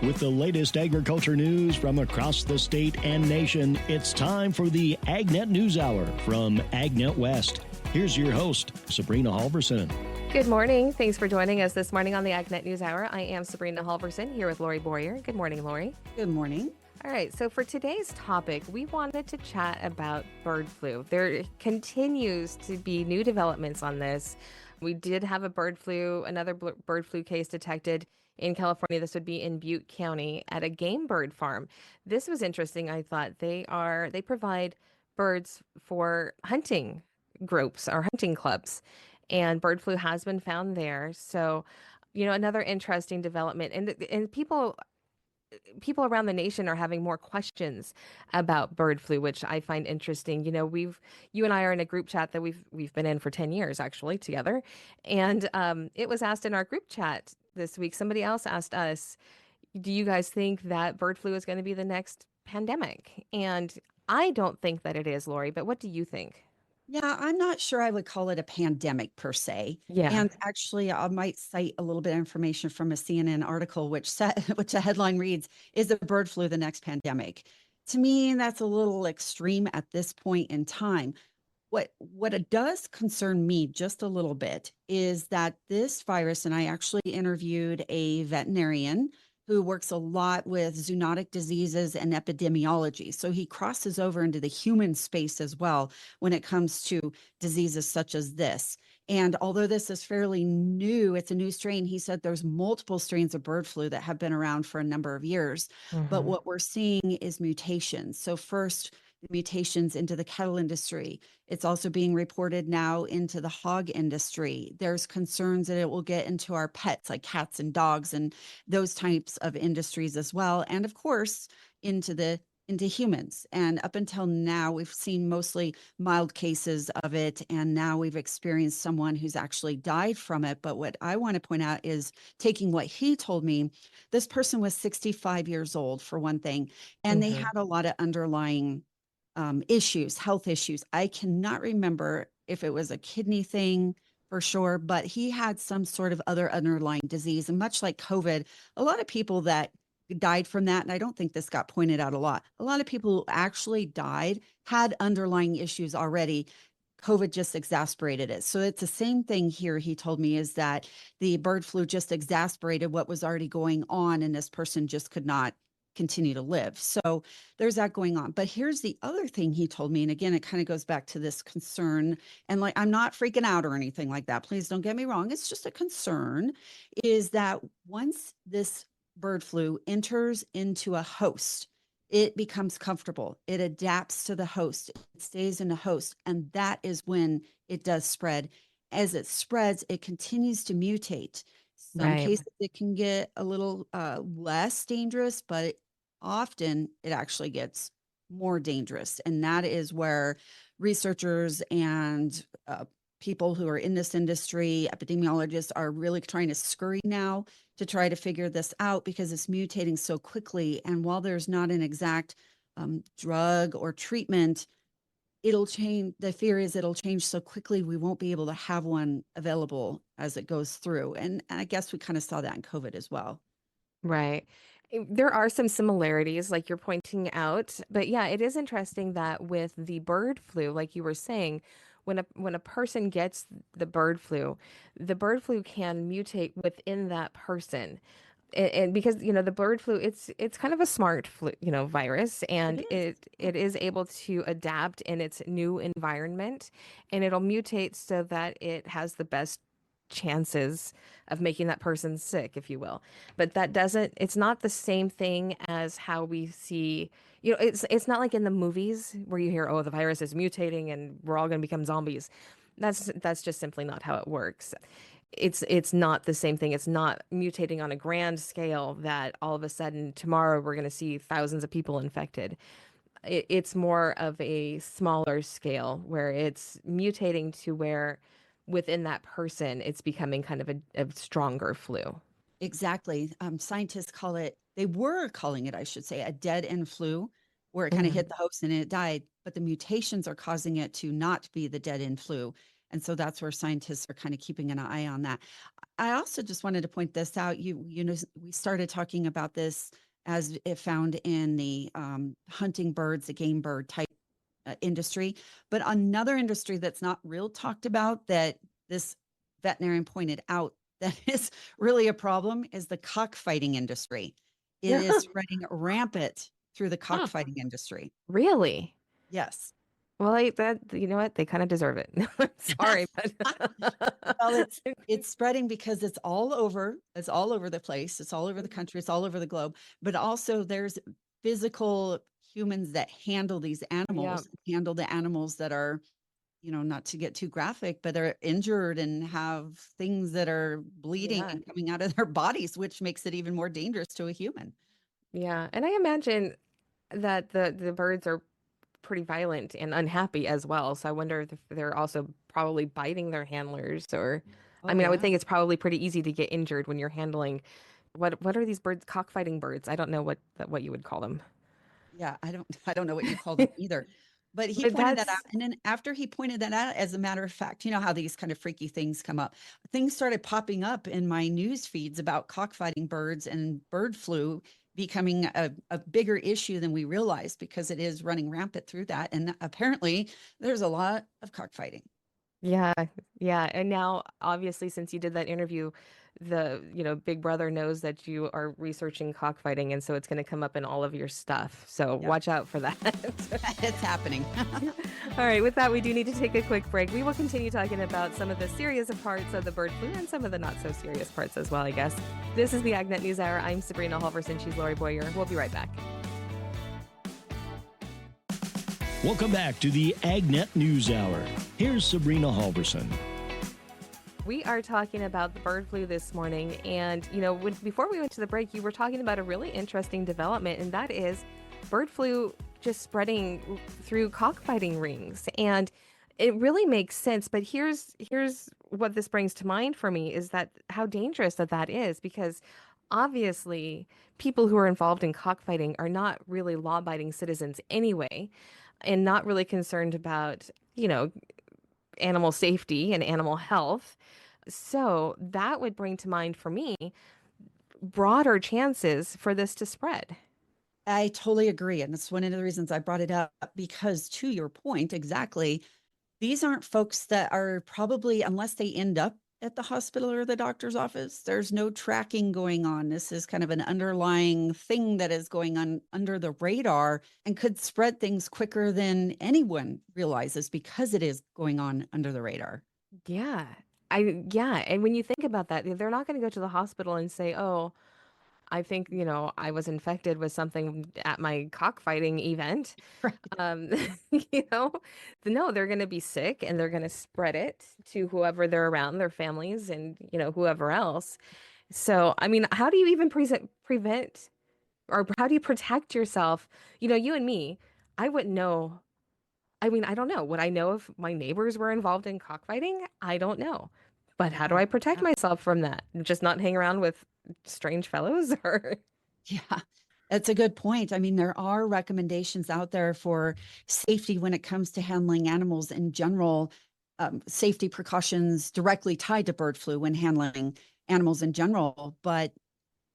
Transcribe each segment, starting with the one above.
With the latest agriculture news from across the state and nation, it's time for the AgNet News Hour from AgNet West. Here's your host, Sabrina Halvorson. Good morning. Thanks for joining us this morning on the AgNet News Hour. I am Sabrina Halvorson here with Lorrie Boyer. Good morning, Lorrie. Good morning. All right, so for today's topic, we wanted to chat about bird flu. There continues to be new developments on this. We did have another bird flu case detected in California. This would be in Butte County at a game bird farm. This was interesting. I thought they provide birds for hunting groups or hunting clubs, and bird flu has been found there. So, another interesting development, and people around the nation are having more questions about bird flu, which I find interesting. You and I are in a group chat that we've been in for 10 years actually together. And it was asked in our group chat this week, somebody else asked us, do you guys think that bird flu is going to be the next pandemic? And I don't think that it is, Lorrie, but what do you think? Yeah, I'm not sure I would call it a pandemic per se. Yeah. And actually, I might cite a little bit of information from a CNN article, which the headline reads, "Is the bird flu the next pandemic?" To me, that's a little extreme at this point in time. What it does concern me just a little bit is that this virus, and I actually interviewed a veterinarian who works a lot with zoonotic diseases and epidemiology. So he crosses over into the human space as well when it comes to diseases such as this. And although this is fairly new, it's a new strain. He said there's multiple strains of bird flu that have been around for a number of years. But what we're seeing is mutations. So first, mutations into the cattle industry. It's also being reported now into the hog industry. There's concerns that it will get into our pets like cats and dogs and those types of industries as well. And of course, into humans. And up until now, we've seen mostly mild cases of it. And now we've experienced someone who's actually died from it. But what I want to point out is taking what he told me, this person was 65 years old for one thing, and they had a lot of underlying issues, health issues. I cannot remember if it was a kidney thing for sure, but he had some sort of other underlying disease. And much like COVID, a lot of people that died from that, and I don't think this got pointed out a lot of people who actually died had underlying issues already. COVID just exacerbated it. So it's the same thing here, he told me, is that the bird flu just exacerbated what was already going on, and this person just could not continue to live. So there's that going on. But here's the other thing he told me. And again, it kind of goes back to this concern. And like, I'm not freaking out or anything like that. Please don't get me wrong. It's just a concern, is that once this bird flu enters into a host, it becomes comfortable. It adapts to the host. It stays in the host. And that is when it does spread. As it spreads, it continues to mutate. Some cases it can get a little less dangerous, but often it actually gets more dangerous. And that is where researchers and people who are in this industry, epidemiologists, are really trying to scurry now to try to figure this out, because it's mutating so quickly. And while there's not an exact drug or treatment, it'll change. The fear is it'll change so quickly, we won't be able to have one available as it goes through. And I guess we kind of saw that in COVID as well. Right. There are some similarities, like you're pointing out, but yeah, it is interesting that with the bird flu, like you were saying, when a person gets the bird flu can mutate within that person. And because the bird flu, it's kind of a smart flu, virus, and it is able to adapt in its new environment, and it'll mutate so that it has the best chances of making that person sick, if you will. But it's not the same thing as how we see, it's not like in the movies where you hear, oh, the virus is mutating and we're all going to become zombies. That's just simply not how it works. It's not the same thing. It's not mutating on a grand scale that all of a sudden tomorrow we're going to see thousands of people infected. It's more of a smaller scale where it's mutating to where within that person it's becoming kind of a stronger flu. Exactly. Scientists they were calling it, I should say, a dead end flu, where it kind of hit the host and it died. But the mutations are causing it to not be the dead end flu. And so that's where scientists are kind of keeping an eye on that. I also just wanted to point this out. You know, we started talking about this as it found in the hunting birds, the game bird type industry. But another industry that's not real talked about that this veterinarian pointed out that is really a problem is the cockfighting industry. It is spreading rampant through the cockfighting industry. Really? Yes. Well, you know what? They kind of deserve it. Sorry, but Well, it's spreading because it's all over. It's all over the place. It's all over the country. It's all over the globe. But also, there's physical humans that handle these yeah, animals, handle the animals that are, you know, not to get too graphic, but are injured and have things that are bleeding yeah, and coming out of their bodies, which makes it even more dangerous to a human. yeah. And I imagine that the birds are pretty violent and unhappy as well. So I wonder if they're also probably biting their handlers or I Oh mean, I would yeah. think it's probably pretty easy to get injured when you're handling what are these birds? Cockfighting birds. I don't know what you would call them. Yeah, I don't know what you call them either. But he But pointed that out. that's And then after he pointed that out, as a matter of fact, you know how these kind of freaky things come up. Things started popping up in my news feeds about cockfighting birds and bird flu becoming a bigger issue than we realized because it is running rampant through that. And apparently there's a lot of cockfighting. yeah, yeah. And now, obviously, since you did that interview, Big Brother knows that you are researching cockfighting, and so it's going to come up in all of your stuff. So Yep, watch out for that. it's happening. All right, with that, we do need to take a quick break. We will continue talking about some of the serious parts of the bird flu and some of the not so serious parts as well, I guess. This is the AgNet News Hour. I'm Sabrina Halvorson. She's Lorrie Boyer. We'll be right back. Welcome back to the AgNet News Hour. Here's Sabrina Halvorson. We are talking about the bird flu this morning. And, before we went to the break, you were talking about a really interesting development, and that is bird flu just spreading through cockfighting rings. And it really makes sense. But here's what this brings to mind for me is that how dangerous that is, because obviously people who are involved in cockfighting are not really law-abiding citizens anyway, and not really concerned about, animal safety and animal health. So that would bring to mind for me broader chances for this to spread. I totally agree. And that's one of the reasons I brought it up because, to your point, exactly, these aren't folks that are probably, unless they end up at the hospital or the doctor's office, there's no tracking going on. This is kind of an underlying thing that is going on under the radar and could spread things quicker than anyone realizes because it is going on under the radar. Yeah. Yeah. And when you think about that, they're not going to go to the hospital and say, oh, I think, I was infected with something at my cockfighting event. Right. Um, you know, no, they're going to be sick and they're going to spread it to whoever they're around, their families and, whoever else. So, I mean, how do you even prevent or how do you protect yourself? You and me, I wouldn't know. I mean, I don't know. Would I know if my neighbors were involved in cockfighting? I don't know. But how do Yeah. I protect myself from that? Just not hang around with strange fellows or Yeah, that's a good point. I mean, there are recommendations out there for safety when it comes to handling animals in general, safety precautions directly tied to bird flu when handling animals in general. But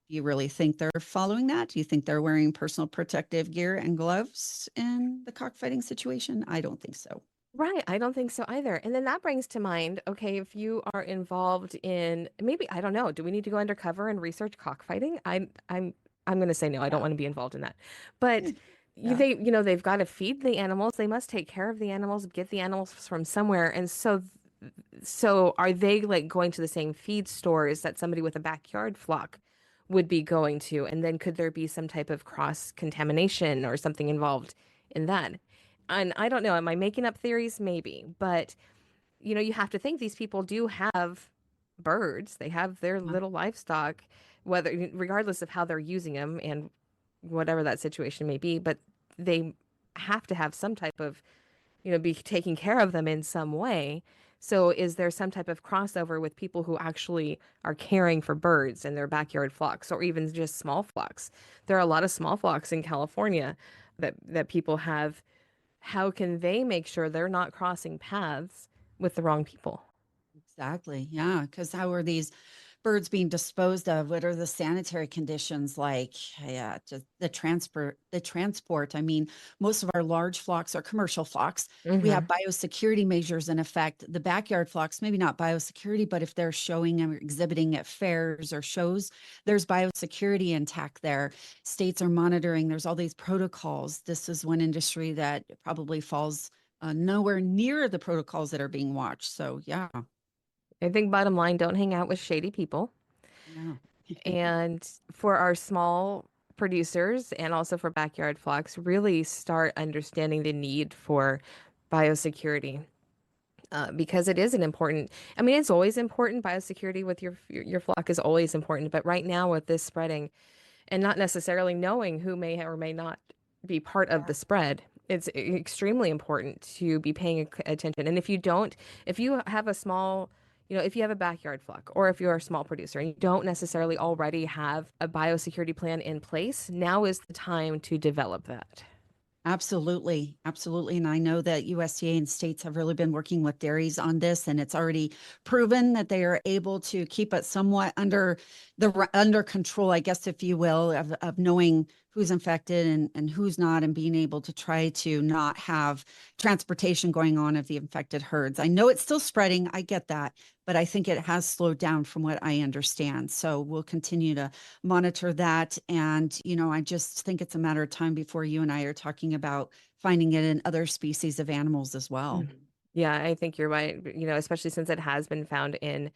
do you really think they're following that? Do you think they're wearing personal protective gear and gloves in the cockfighting situation? I don't think so. Right, I don't think so either. And then that brings to mind, okay, if you are involved in maybe I don't know, do we need to go undercover and research cockfighting? I'm going to say no. I don't Yeah. want to be involved in that. But Yeah. they've got to feed the animals. They must take care of the animals, get the animals from somewhere. And so are they like going to the same feed stores that somebody with a backyard flock would be going to? And then could there be some type of cross contamination or something involved in that? And I don't know, am I making up theories? Maybe. But, you have to think these people do have birds. They have their little livestock, whether regardless of how they're using them and whatever that situation may be, but they have to have some type of, be taking care of them in some way. So is there some type of crossover with people who actually are caring for birds in their backyard flocks or even just small flocks? There are a lot of small flocks in California that people have. How can they make sure they're not crossing paths with the wrong people. Exactly. Yeah. Because how are these birds being disposed of? What are the sanitary conditions like? Yeah, just the transport. I mean, most of our large flocks are commercial flocks. We have Hmm. biosecurity measures in effect. The backyard flocks, maybe not biosecurity, but if they're showing or exhibiting at fairs or shows, there's biosecurity intact there. States are monitoring. There's all these protocols. This is one industry that probably falls nowhere near the protocols that are being watched. So yeah. I think bottom line, don't hang out with shady people. Yeah. And for our small producers and also for backyard flocks, really start understanding the need for biosecurity. Because it is an important, I mean, it's always important. Biosecurity with your flock is always important. But right now, with this spreading, and not necessarily knowing who may or may not be part of the spread, it's extremely important to be paying attention. And if you don't, if you have a small, if you have a backyard flock or if you're a small producer and you don't necessarily already have a biosecurity plan in place, now is the time to develop that. Absolutely. Absolutely. And I know that USDA and states have really been working with dairies on this, and it's already proven that they are able to keep it somewhat under control, I guess, if you will, of knowing who's infected and who's not, and being able to try to not have transportation going on of the infected herds. I know it's still spreading. I get that, but I think it has slowed down from what I understand. So we'll continue to monitor that. And, I just think it's a matter of time before you and I are talking about finding it in other species of animals as well. Mhm. Yeah, I think you're right. Especially since it has been found in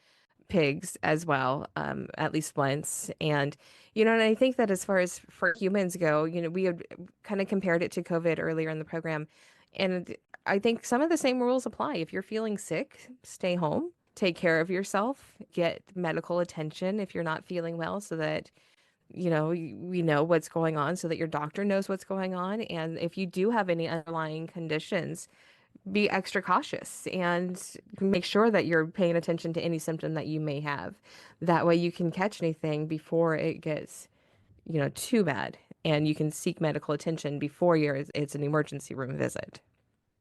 pigs as well, at least once. And I think that as far as for humans go, we had kind of compared it to COVID earlier in the program. And I think some of the same rules apply. If you're feeling sick, stay home, take care of yourself, get medical attention if you're not feeling well so that, we know what's going on, so that your doctor knows what's going on. And if you do have any underlying conditions, be extra cautious and make sure that you're paying attention to any symptom that you may have. That way you can catch anything before it gets, too bad, and you can seek medical attention before it's an emergency room visit.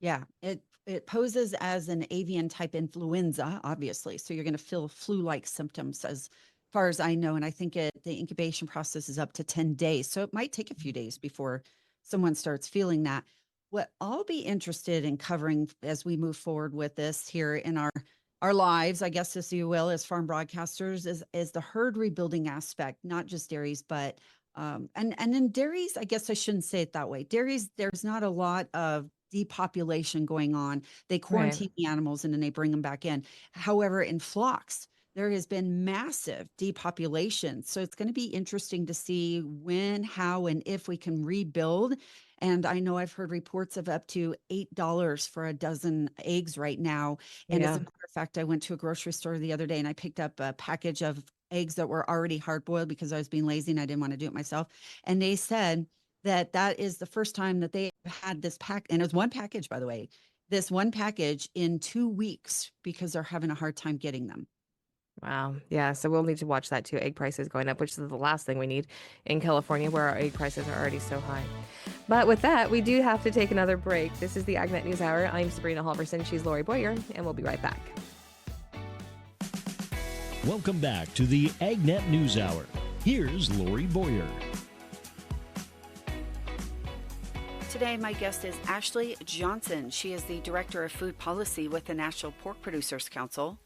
Yeah, it poses as an avian type influenza, obviously. So you're going to feel flu-like symptoms as far as I know. And I think the incubation process is up to 10 days. So it might take a few days before someone starts feeling that. What I'll be interested in covering as we move forward with this here in our lives, I guess, as you will, as farm broadcasters, is the herd rebuilding aspect, not just dairies, but and in dairies, I guess I shouldn't say it that way. Dairies, there's not a lot of depopulation going on. They Right. quarantine the animals and then they bring them back in. However, in flocks, there has been massive depopulation. So it's going to be interesting to see when, how, and if we can rebuild. And I know I've heard reports of up to $8 for a dozen eggs right now. And as a Yeah. matter of fact, I went to a grocery store the other day and I picked up a package of eggs that were already hard boiled because I was being lazy and I didn't want to do it myself. And they said that is the first time that they had this pack, and it was one package, by the way, this one package in 2 weeks because they're having a hard time getting them. Wow. Yeah. So we'll need to watch that too. Egg prices going up, which is the last thing we need in California, where our egg prices are already so high. But with that, we do have to take another break. This is the AgNet News Hour. I'm Sabrina Halvorson. She's Lorrie Boyer, and we'll be right back. Welcome back to the AgNet News Hour. Here's Lorrie Boyer. Today, my guest is Ashley Johnson. She is the Director of Food Policy with the National Pork Producers Council.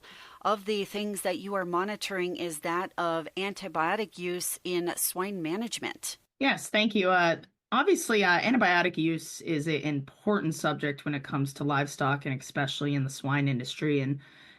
Of the things that you are monitoring is that of antibiotic use in swine management. Yes, thank you. Obviously, antibiotic use is an important subject when it comes to livestock and especially in the swine industry.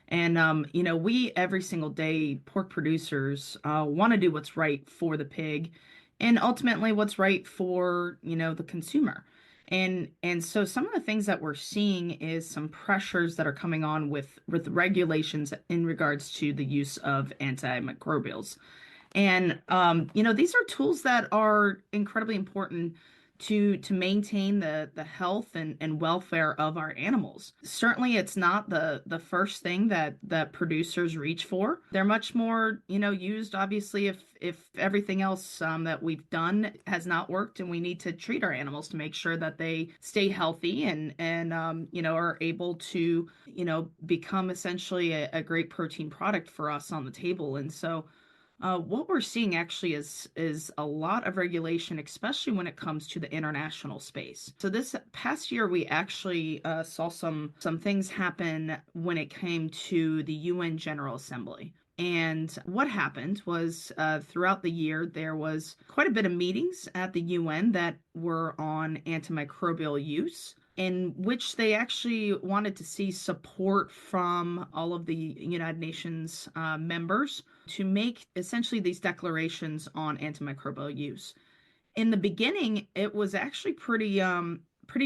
And we every single day, pork producers want to do what's right for the pig and ultimately what's right for, the consumer. And so some of the things that we're seeing is some pressures that are coming on with regulations in regards to the use of antimicrobials. And these are tools that are incredibly important to maintain the health and welfare of our animals. Certainly it's not the first thing that producers reach for. They're much more, used obviously if everything else that we've done has not worked, and we need to treat our animals to make sure that they stay healthy and are able to, become essentially a great protein product for us on the table. And so what we're seeing actually is a lot of regulation, especially when it comes to the international space. So this past year, we actually saw some things happen when it came to the UN General Assembly. And what happened was throughout the year, there was quite a bit of meetings at the UN that were on antimicrobial use, in which they actually wanted to see support from all of the United Nations members to make essentially these declarations on antimicrobial use. In the beginning, it was actually pretty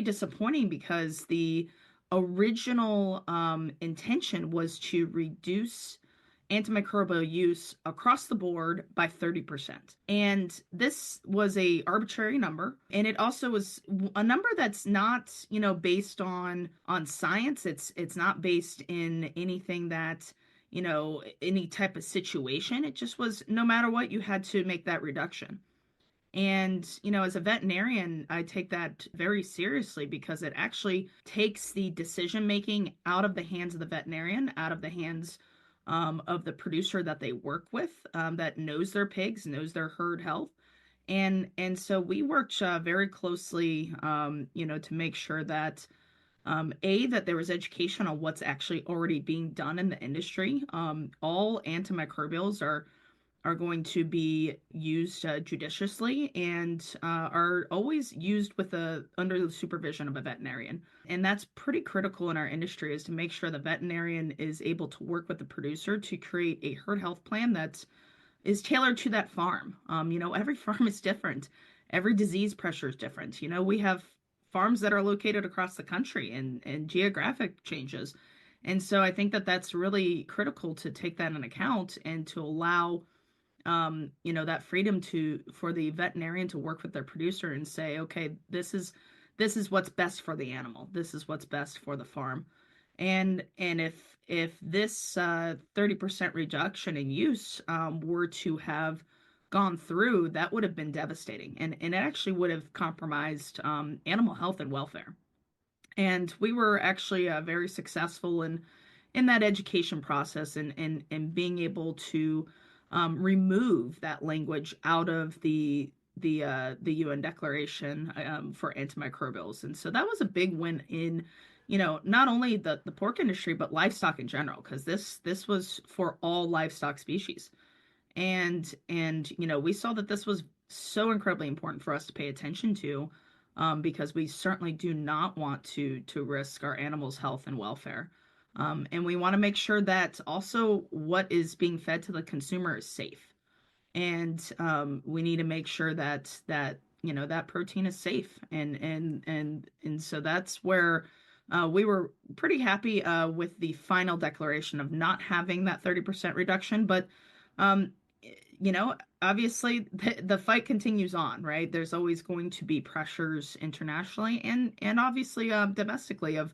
disappointing because the original intention was to reduce antimicrobial use across the board by 30%. And this was a arbitrary number. And it also was a number that's not, based on science. It's not based in anything that, any type of situation. It just was no matter what, you had to make that reduction. And, as a veterinarian, I take that very seriously because it actually takes the decision making out of the hands of the veterinarian, out of the hands of the producer that they work with, that knows their pigs, knows their herd health. And so we worked very closely, to make sure that that there was education on what's actually already being done in the industry. All antimicrobials are going to be used judiciously and are always used under the supervision of a veterinarian. And that's pretty critical in our industry, is to make sure the veterinarian is able to work with the producer to create a herd health plan that is tailored to that farm. Every farm is different. Every disease pressure is different. We have farms that are located across the country and geographic changes. And so I think that that's really critical to take that into account and to allow that freedom for the veterinarian to work with their producer and say, okay, this is what's best for the animal. This is what's best for the farm. And if this 30% reduction in use were to have gone through, that would have been devastating, and it actually would have compromised animal health and welfare. And we were actually very successful in that education process and being able to remove that language out of the UN declaration for antimicrobials. And so that was a big win in, not only the pork industry, but livestock in general, because this was for all livestock species. And we saw that this was so incredibly important for us to pay attention to, because we certainly do not want to risk our animals' health and welfare. And we want to make sure that also what is being fed to the consumer is safe. And we need to make sure that that protein is safe. And so that's where we were pretty happy with the final declaration of not having that 30% reduction. But obviously the fight continues on, right? There's always going to be pressures internationally and obviously domestically of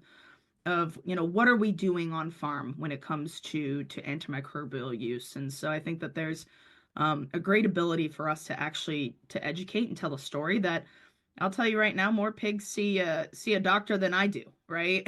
what are we doing on farm when it comes to antimicrobial use. And so I think that there's a great ability for us to actually to educate and tell a story that I'll tell you right now, more pigs see a doctor than I do, right?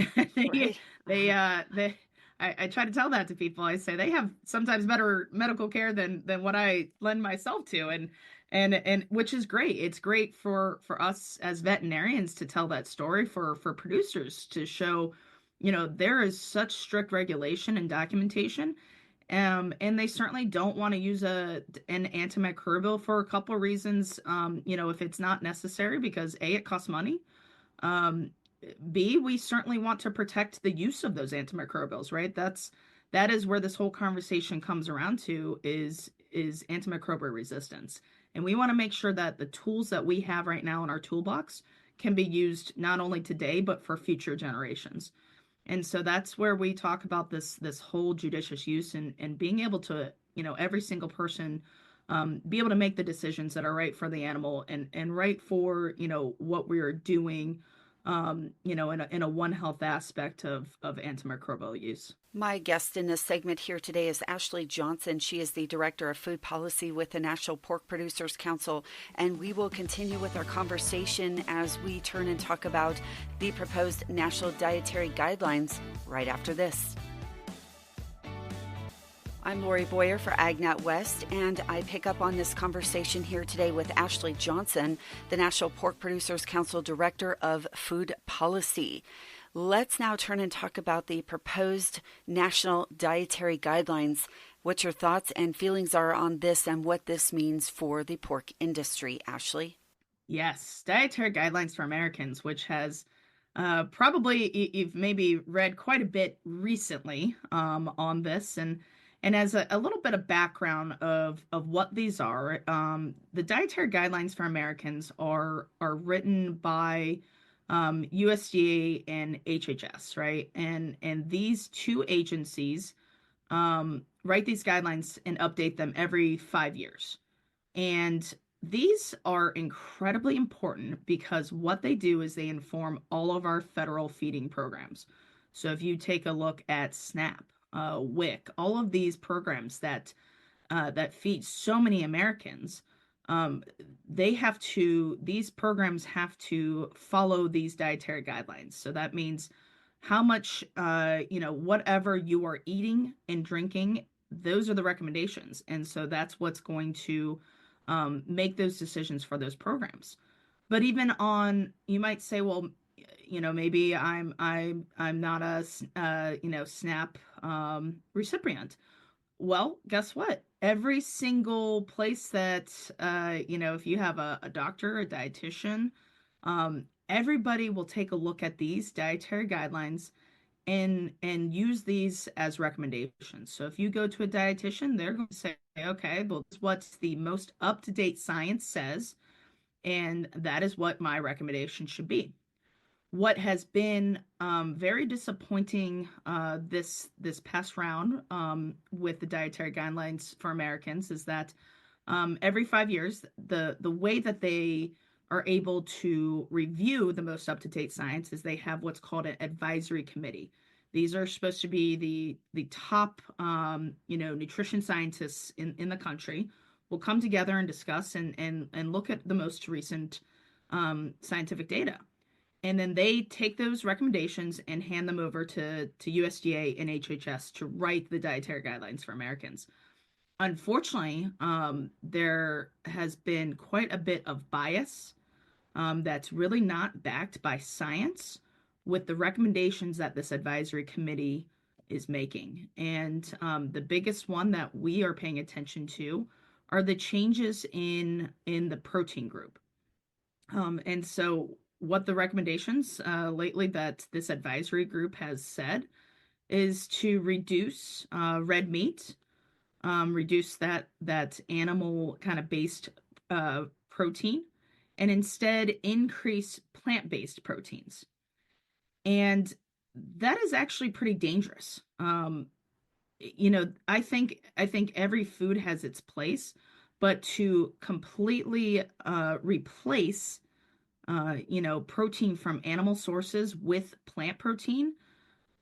I try to tell that to people. I say they have sometimes better medical care than what I lend myself to, and which is great. It's great for us as veterinarians to tell that story, for producers to show, there is such strict regulation and documentation, and they certainly don't want to use an antimicrobial for a couple of reasons. If it's not necessary, because A, it costs money. B, we certainly want to protect the use of those antimicrobials, right? That is where this whole conversation comes around to is antimicrobial resistance. And we want to make sure that the tools that we have right now in our toolbox can be used not only today, but for future generations. And so that's where we talk about this whole judicious use and being able to, every single person be able to make the decisions that are right for the animal and right for, what we are doing, in a One Health aspect of antimicrobial use. My guest in this segment here today is Ashley Johnson. She is the Director of Food Policy with the National Pork Producers Council, and we will continue with our conversation as we turn and talk about the proposed national dietary guidelines right after this. I'm Lorrie Boyer for AgNet West, and I pick up on this conversation here today with Ashley Johnson, the National Pork Producers Council Director of Food Policy. Let's now turn and talk about the proposed national dietary guidelines. What your thoughts and feelings are on this and what this means for the pork industry, Ashley? Yes, dietary guidelines for Americans, which has probably you've maybe read quite a bit recently on this, and as a little bit of background of what these are, the dietary guidelines for Americans are written by USDA and HHS, right? And these two agencies write these guidelines and update them every 5 years. And these are incredibly important because what they do is they inform all of our federal feeding programs. So if you take a look at SNAP, WIC, all of these programs that feed so many Americans, these programs have to follow these dietary guidelines. So that means how much, whatever you are eating and drinking, those are the recommendations. And so that's what's going to make those decisions for those programs. But even you might say, well, maybe I'm not a SNAP recipient. Well, guess what? Every single place that, if you have a doctor, a dietitian, everybody will take a look at these dietary guidelines and use these as recommendations. So if you go to a dietitian, they're going to say, okay, well, this is what the most up-to-date science says, and that is what my recommendation should be. What has been very disappointing this past round with the dietary guidelines for Americans is that every 5 years, the way that they are able to review the most up-to-date science is they have what's called an advisory committee. These are supposed to be the top nutrition scientists in the country will come together and discuss and look at the most recent scientific data. And then they take those recommendations and hand them over to USDA and HHS to write the dietary guidelines for Americans. Unfortunately, there has been quite a bit of bias that's really not backed by science with the recommendations that this advisory committee is making. And the biggest one that we are paying attention to are the changes in the protein group. And so what the recommendations lately that this advisory group has said is to reduce red meat, reduce that animal kind of based protein, and instead increase plant-based proteins. And that is actually pretty dangerous. I think every food has its place, but to completely replace protein from animal sources with plant protein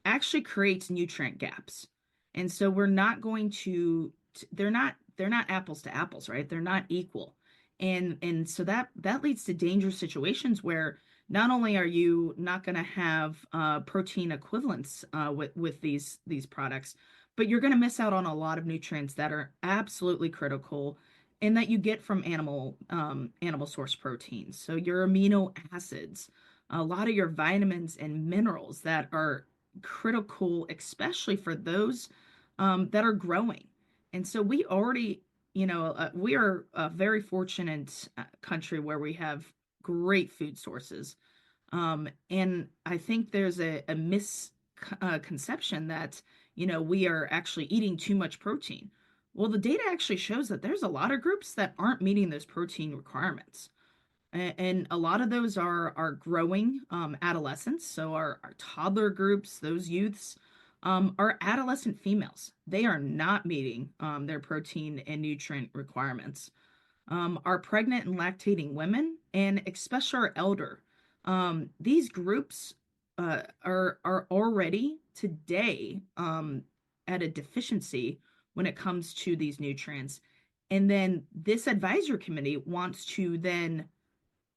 actually creates nutrient gaps. And so we're not going to, they're not apples to apples, right? They're not equal. And so that leads to dangerous situations where not only are you not going to have protein equivalents with these products, but you're going to miss out on a lot of nutrients that are absolutely critical and that you get from animal source proteins. So your amino acids, a lot of your vitamins and minerals that are critical, especially for those that are growing. And so we already, we are a very fortunate country where we have great food sources. And I think there's a misconception that, we are actually eating too much protein. Well, the data actually shows that there's a lot of groups that aren't meeting those protein requirements. And a lot of those are growing adolescents, so our toddler groups, those youths, are adolescent females. They are not meeting their protein and nutrient requirements. Are pregnant and lactating women, and especially our elder. These groups are already today at a deficiency when it comes to these nutrients. And then this advisory committee wants to then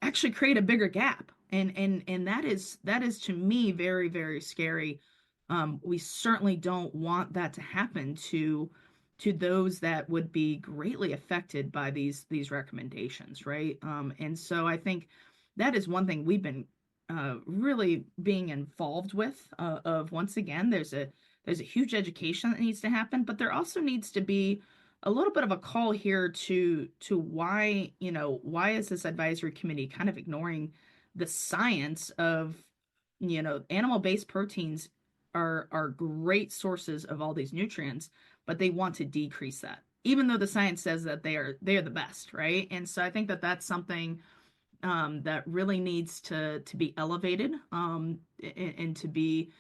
actually create a bigger gap. And that is to me very, very scary. We certainly don't want that to happen to those that would be greatly affected by these recommendations, right? And so I think that is one thing we've been really being involved with. Of once again, there's a huge education that needs to happen, but there also needs to be a little bit of a call here to why, why is this advisory committee kind of ignoring the science of, animal-based proteins are great sources of all these nutrients, but they want to decrease that, even though the science says that they are the best, right? And so I think that that's something that really needs to be elevated, and to be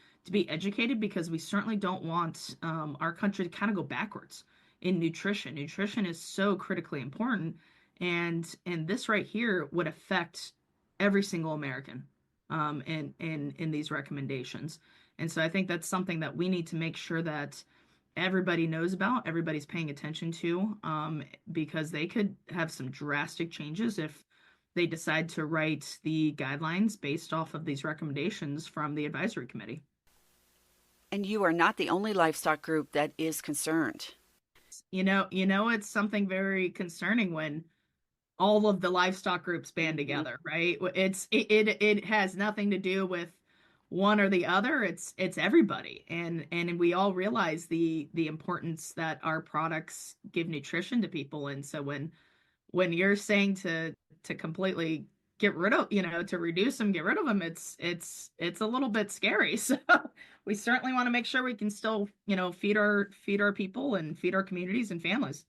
educated, because we certainly don't want our country to kind of go backwards in nutrition. Nutrition is so critically important, and this right here would affect every single American in these recommendations. And so I think that's something that we need to make sure that everybody knows about, everybody's paying attention to, because they could have some drastic changes if they decide to write the guidelines based off of these recommendations from the advisory committee. And you are not the only livestock group that is concerned. It's something very concerning when all of the livestock groups band together, right? It has nothing to do with one or the other. It's everybody, and we all realize the importance that our products give nutrition to people. And so when you're saying to completely get rid of, to reduce them, get rid of them, it's a little bit scary. So we certainly want to make sure we can still, feed our people and feed our communities and families.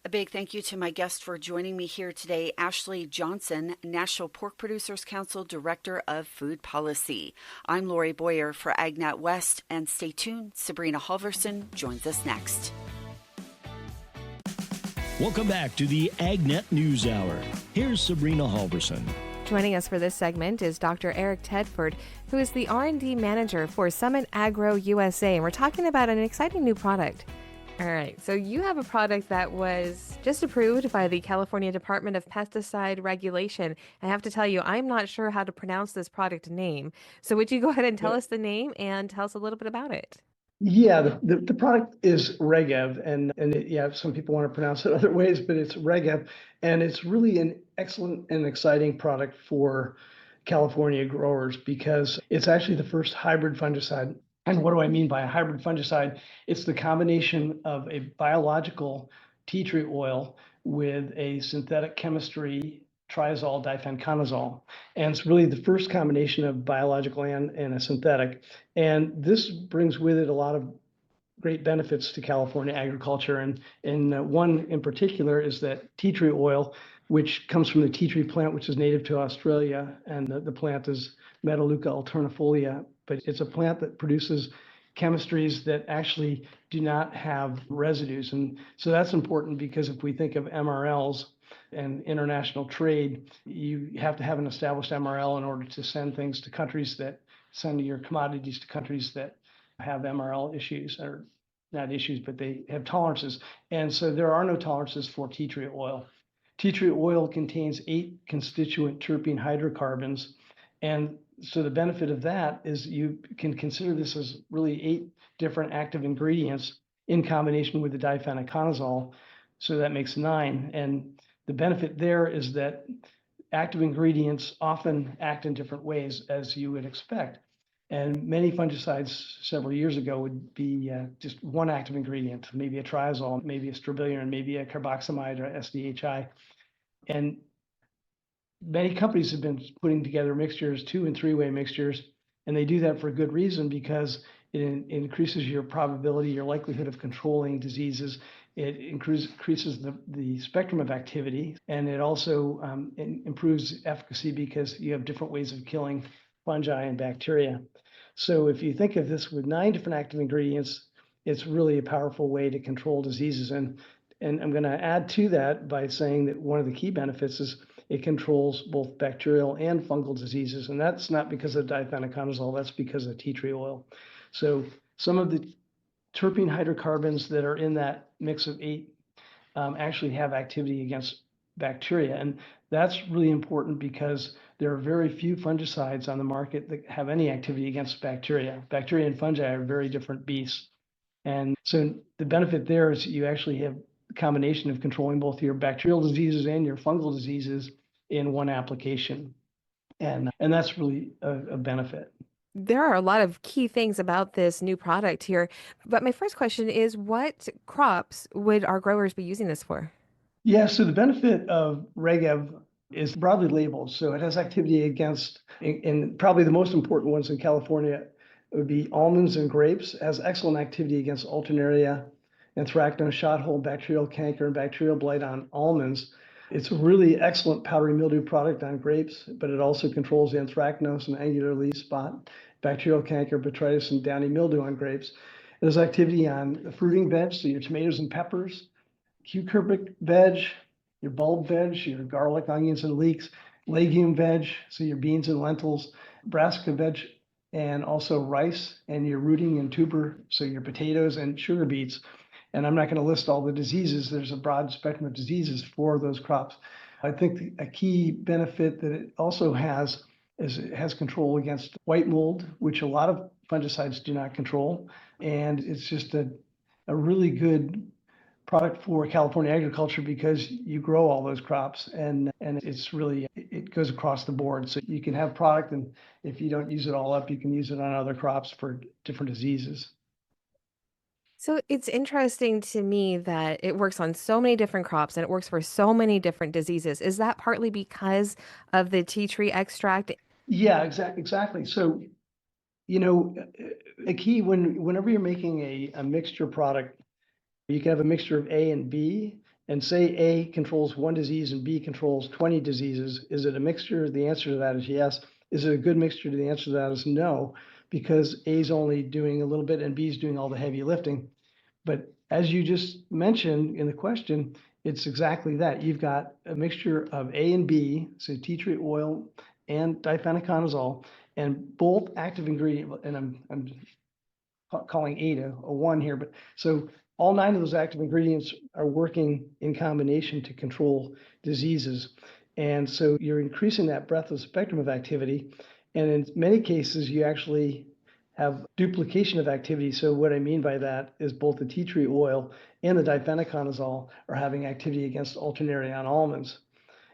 A big thank you to my guest for joining me here today, Ashley Johnson, National Pork Producers Council Director of Food Policy. I'm Lorrie Boyer for AgNet West, and stay tuned. Sabrina Halvorson joins us next. Welcome back to the AgNet News Hour. Here's Sabrina Halvorson. Joining us for this segment is Dr. Eric Tedford, who is the R&D manager for Summit Agro USA, and we're talking about an exciting new product. All right, so you have a product that was just approved by the California Department of Pesticide Regulation. I have to tell you, I'm not sure how to pronounce this product name. So would you go ahead and tell us the name and tell us a little bit about it? Yeah, the product is Regev, and some people want to pronounce it other ways, but it's Regev, and it's really an excellent and exciting product for California growers because it's actually the first hybrid fungicide. And what do I mean by a hybrid fungicide? It's the combination of a biological tea tree oil with a synthetic chemistry triazole difenoconazole. And it's really the first combination of biological and a synthetic. And this brings with it a lot of great benefits to California agriculture. And one in particular is that tea tree oil, which comes from the tea tree plant, which is native to Australia. And the plant is Metaleuca alternifolia. But it's a plant that produces chemistries that actually do not have residues. And so that's important because if we think of MRLs and international trade, you have to have an established MRL in order to send things to countries that send your commodities to countries that have MRL issues, or not issues, but they have tolerances. And so there are no tolerances for tea tree oil. Tea tree oil contains 8 constituent terpene hydrocarbons. And so the benefit of that is you can consider this as really 8 different active ingredients in combination with the difenoconazole. So that makes 9. And the benefit there is that active ingredients often act in different ways, as you would expect. And many fungicides several years ago would be just one active ingredient, maybe a triazole, maybe a strobilurin, maybe a carboxamide or SDHI. And many companies have been putting together mixtures, 2- and 3-way mixtures, and they do that for a good reason because it increases your probability, your likelihood of controlling diseases. It increases the spectrum of activity, and it also improves efficacy because you have different ways of killing fungi and bacteria. So if you think of this with 9 different active ingredients, it's really a powerful way to control diseases. And I'm going to add to that by saying that one of the key benefits is it controls both bacterial and fungal diseases. And that's not because of difenoconazole, that's because of tea tree oil. So some of the terpene hydrocarbons that are in that mix of 8 actually have activity against bacteria. And that's really important because there are very few fungicides on the market that have any activity against bacteria. Bacteria and fungi are very different beasts. And so the benefit there is you actually have a combination of controlling both your bacterial diseases and your fungal diseases in one application. And that's really a benefit. There are a lot of key things about this new product here, but my first question is, what crops would our growers be using this for? Yeah, so the benefit of Regev is broadly labeled. So it has activity against, and probably the most important ones in California would be almonds and grapes. It has excellent activity against Alternaria, anthracnose, shot hole, bacterial canker, and bacterial blight on almonds. It's a really excellent powdery mildew product on grapes, but it also controls anthracnose and angular leaf spot, bacterial canker, botrytis, and downy mildew on grapes. It has activity on the fruiting veg, so your tomatoes and peppers, cucurbic veg, your bulb veg, your garlic, onions, and leeks, legume veg, so your beans and lentils, brassica veg, and also rice, and your rooting and tuber, so your potatoes and sugar beets. And I'm not going to list all the diseases. There's a broad spectrum of diseases for those crops. I think a key benefit that it also has is it has control against white mold, which a lot of fungicides do not control. And it's just a really good product for California agriculture because you grow all those crops and it's really, it goes across the board. So you can have product, and if you don't use it all up, you can use it on other crops for different diseases. So it's interesting to me that it works on so many different crops and it works for so many different diseases. Is that partly because of the tea tree extract? Yeah, exactly. So, a key whenever you're making a mixture product, you can have a mixture of A and B, and say A controls one disease and B controls 20 diseases. Is it a mixture? The answer to that is yes. Is it a good mixture? The answer to that is no, because A is only doing a little bit and B is doing all the heavy lifting. But as you just mentioned in the question, it's exactly that. You've got a mixture of A and B, so tea tree oil and difenoconazole, and both active ingredient, and I'm calling A to a 1 here, but so all 9 of those active ingredients are working in combination to control diseases. And so you're increasing that breadth of spectrum of activity. And in many cases, you actually have duplication of activity. So what I mean by that is both the tea tree oil and the difenoconazole are having activity against Alternaria on almonds.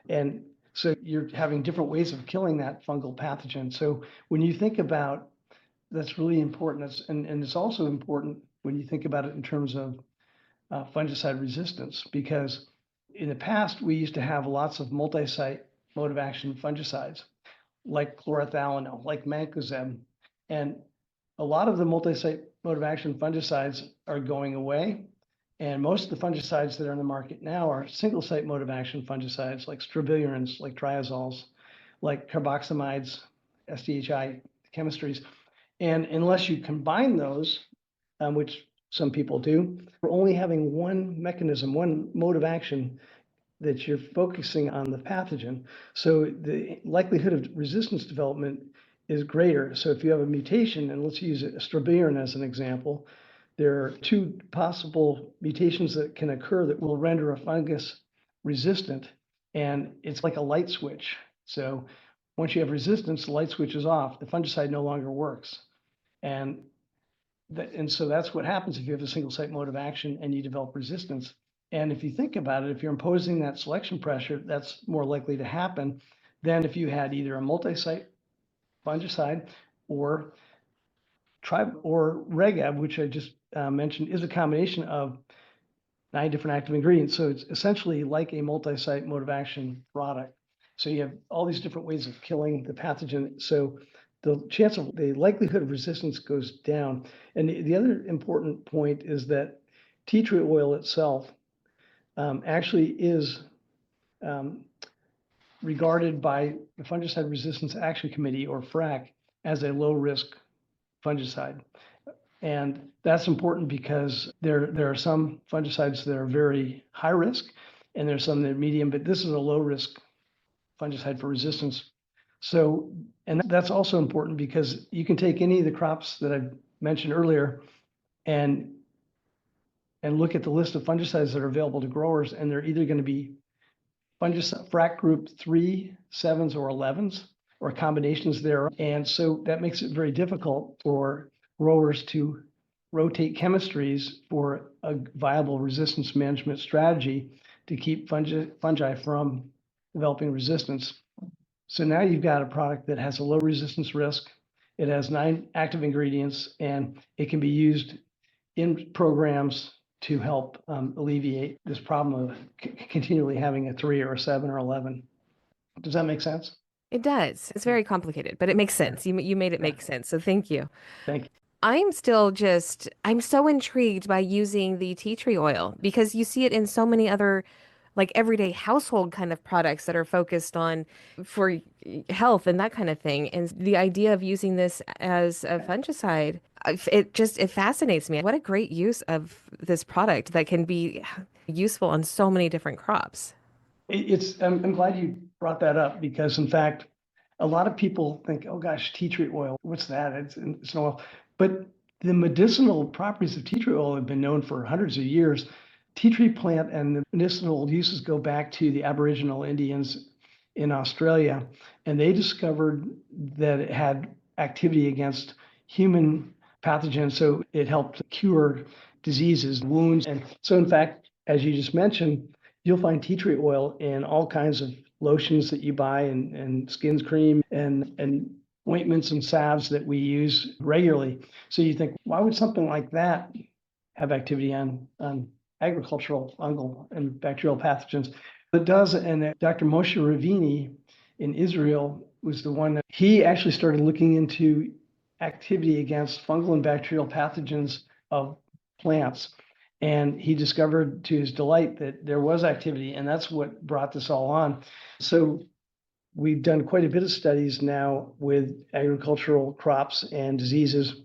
And so you're having different ways of killing that fungal pathogen. So when you think about, that's really important. And it's also important when you think about it in terms of fungicide resistance, because in the past, we used to have lots of multi-site mode of action fungicides, like chlorothalonil, like mancozeb. And a lot of the multi-site mode of action fungicides are going away. And most of the fungicides that are in the market now are single-site mode of action fungicides, like strobilurins, like triazoles, like carboxamides, SDHI chemistries. And unless you combine those, which some people do, we're only having one mechanism, one mode of action that you're focusing on the pathogen. So the likelihood of resistance development is greater. So if you have a mutation, and let's use strobilurin as an example, there are 2 possible mutations that can occur that will render a fungus resistant. And it's like a light switch. So once you have resistance, the light switch is off, the fungicide no longer works. And so that's what happens if you have a single site mode of action and you develop resistance. And if you think about it, if you're imposing that selection pressure, that's more likely to happen than if you had either a multi-site fungicide or Regab, which I just mentioned, is a combination of 9 different active ingredients. So it's essentially like a multi-site mode of action product. So you have all these different ways of killing the pathogen. So the likelihood of resistance goes down. And the other important point is that tea tree oil itself actually is regarded by the Fungicide Resistance Action Committee, or FRAC, as a low risk fungicide. And that's important because there are some fungicides that are very high risk, and there's some that are medium, but this is a low risk fungicide for resistance. So, and that's also important because you can take any of the crops that I've mentioned earlier and look at the list of fungicides that are available to growers, and they're either going to be fungicide frac group 3, 7s, or 11s, or combinations there. And so that makes it very difficult for growers to rotate chemistries for a viable resistance management strategy to keep fungi from developing resistance. So now you've got a product that has a low resistance risk. It has 9 active ingredients, and it can be used in programs to help alleviate this problem of continually having a 3 or a 7 or 11. Does that make sense? It does. It's very complicated, but it makes sense. You made it make sense. So thank you. Thank you. I'm so intrigued by using the tea tree oil because you see it in so many other like everyday household kind of products that are focused on for health and that kind of thing. And the idea of using this as a fungicide, it fascinates me. What a great use of this product that can be useful on so many different crops. I'm glad you brought that up because in fact, a lot of people think, oh gosh, tea tree oil, what's that? It's an oil. But the medicinal properties of tea tree oil have been known for hundreds of years. Tea tree plant and the medicinal uses go back to the Aboriginal Indians in Australia, and they discovered that it had activity against human pathogens, so it helped cure diseases, wounds. And so in fact, as you just mentioned, you'll find tea tree oil in all kinds of lotions that you buy and skin cream and ointments and salves that we use regularly. So you think, why would something like that have activity on agricultural, fungal, and bacterial pathogens? It does, and Dr. Moshe Ravini in Israel was the one that he actually started looking into activity against fungal and bacterial pathogens of plants. And he discovered to his delight that there was activity, and that's what brought this all on. So we've done quite a bit of studies now with agricultural crops and diseases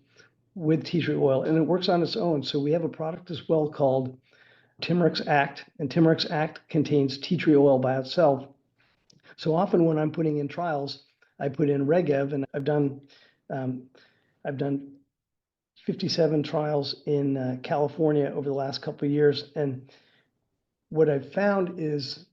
with tea tree oil, and it works on its own. So we have a product as well called Timerix Act, and Timerix Act contains tea tree oil by itself. So often when I'm putting in trials, I put in Regev, and I've done 57 trials in California over the last couple of years. And what I've found is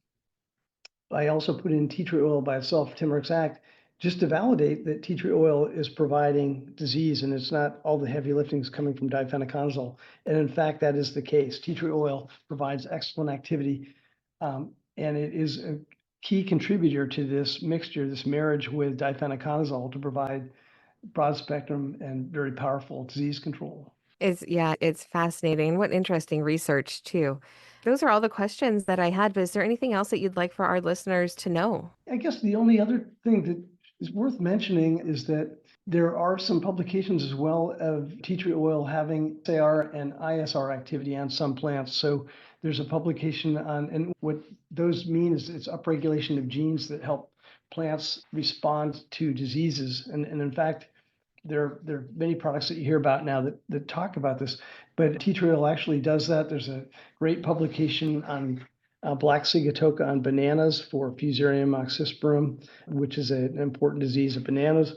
I also put in tea tree oil by itself, Timerix Act, just to validate that tea tree oil is providing disease and it's not all the heavy lifting is coming from difenoconazole. And in fact, that is the case. Tea tree oil provides excellent activity, and it is a key contributor to this mixture, this marriage with difenoconazole to provide broad spectrum and very powerful disease control. It's fascinating. What interesting research too. Those are all the questions that I had, but is there anything else that you'd like for our listeners to know? I guess the only other thing that is worth mentioning is that there are some publications as well of tea tree oil having SAR and ISR activity on some plants. So there's a publication on, and what those mean is it's upregulation of genes that help plants respond to diseases. And in fact, there are many products that you hear about now that talk about this, but tea tree oil actually does that. There's a great publication on black sigatoka on bananas for Fusarium oxysporum, which is an important disease of bananas.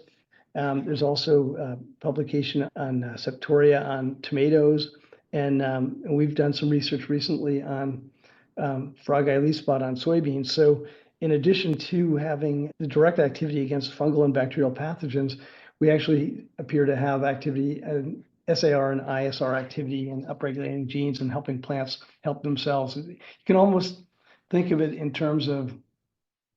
There's also a publication on septoria on tomatoes, and we've done some research recently on frog eye leaf spot on soybeans. So in addition to having the direct activity against fungal and bacterial pathogens, we actually appear to have activity and SAR and ISR activity in upregulating genes and helping plants help themselves. You can almost think of it in terms of, if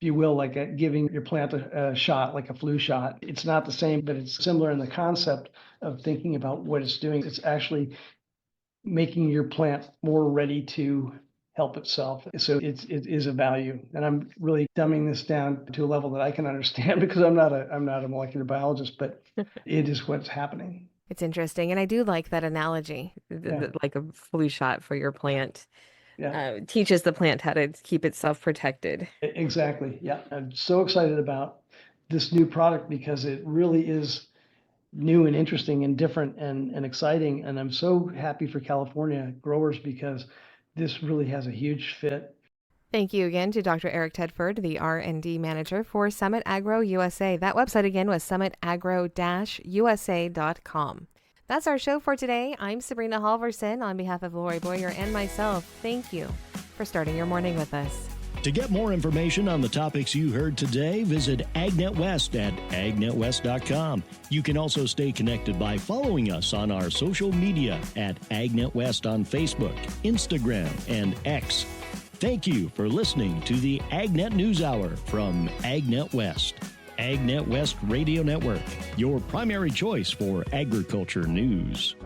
you will, like giving your plant a shot, like a flu shot. It's not the same, but it's similar in the concept of thinking about what it's doing. It's actually making your plant more ready to help itself. So it is a value. And I'm really dumbing this down to a level that I can understand because I'm not a molecular biologist, but it is what's happening. It's interesting. And I do like that analogy, like a flu shot for your plant. Teaches the plant how to keep itself protected. Exactly. Yeah. I'm so excited about this new product because it really is new and interesting and different and exciting. And I'm so happy for California growers because this really has a huge fit. Thank you again to Dr. Eric Tedford, the R&D manager for Summit Agro USA. That website again was summitagro-usa.com. That's our show for today. I'm Sabrina Halvorson on behalf of Lorrie Boyer and myself. Thank you for starting your morning with us. To get more information on the topics you heard today, visit AgNet West at agnetwest.com. You can also stay connected by following us on our social media at AgNet West on Facebook, Instagram, and X. Thank you for listening to the AgNet News Hour from AgNet West. AgNet West Radio Network, your primary choice for agriculture news.